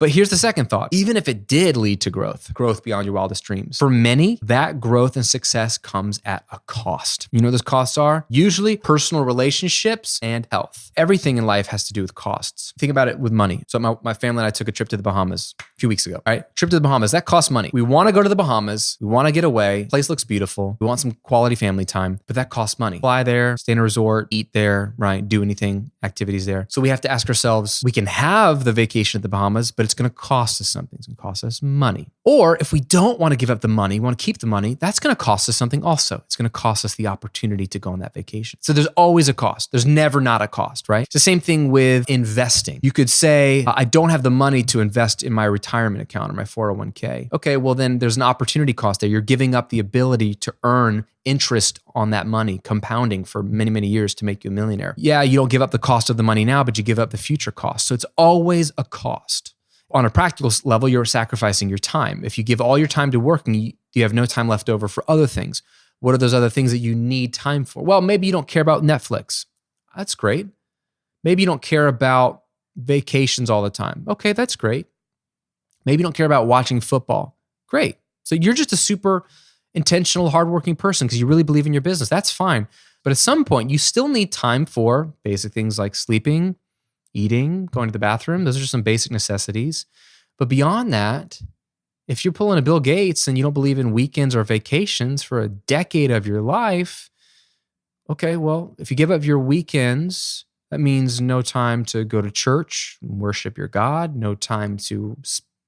But here's the second thought. Even if it did lead to growth beyond your wildest dreams, for many, that growth and success comes at a cost. You know what those costs are? Usually personal relationships and health. Everything in life has to do with costs. Think about it with money. So my family and I took a trip to the Bahamas a few weeks ago, right? Trip to the Bahamas, that costs money. We want to go to the Bahamas. We want to get away. Place looks beautiful. We want some quality family time, but that costs money. Fly there, stay in a resort, eat there, right? Do anything, activities there. So we have to ask ourselves, we can have the vacation at the Bahamas, but it's going to cost us something. It's going to cost us money. Or if we don't want to give up the money, we want to keep the money, that's going to cost us something also. It's going to cost us the opportunity to go on that vacation. So there's always a cost. There's never not a cost, right? It's the same thing with investing. You could say, I don't have the money to invest in my retirement account or my 401k. Okay, well then there's an opportunity cost there. You're giving up the ability to earn interest on that money, compounding for many, many years to make you a millionaire. Yeah, you don't give up the cost of the money now, but you give up the future cost. So it's always a cost. On a practical level, you're sacrificing your time. If you give all your time to working, you have no time left over for other things. What are those other things that you need time for? Well, maybe you don't care about Netflix. That's great. Maybe you don't care about vacations all the time. Okay, that's great. Maybe you don't care about watching football. Great. So you're just a super intentional, hardworking person because you really believe in your business. That's fine. But at some point, you still need time for basic things like sleeping, eating, going to the bathroom. Those are just some basic necessities. But beyond that, if you're pulling a Bill Gates and you don't believe in weekends or vacations for a decade of your life, okay, well, if you give up your weekends, that means no time to go to church, worship your God, no time to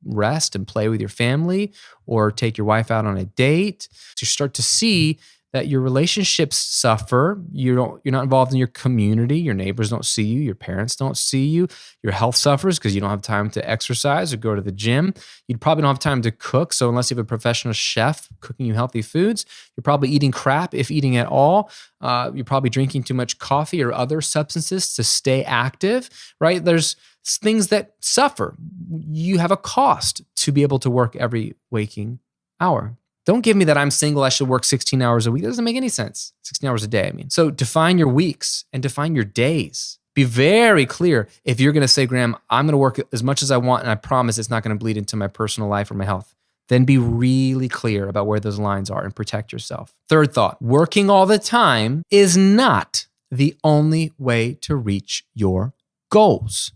rest and play with your family or take your wife out on a date. So you start to see that your relationships suffer. You're not involved in your community. Your neighbors don't see you. Your parents don't see you. Your health suffers because you don't have time to exercise or go to the gym. You probably don't have time to cook. So unless you have a professional chef cooking you healthy foods, you're probably eating crap, if eating at all. You're probably drinking too much coffee or other substances to stay active, right? There's things that suffer. You have a cost to be able to work every waking hour. Don't give me that I'm single, I should work 16 hours a week. That doesn't make any sense. 16 hours a day, I mean. So define your weeks and define your days. Be very clear. If you're going to say, Graham, I'm going to work as much as I want and I promise it's not going to bleed into my personal life or my health, then be really clear about where those lines are and protect yourself. Third thought, working all the time is not the only way to reach your goals.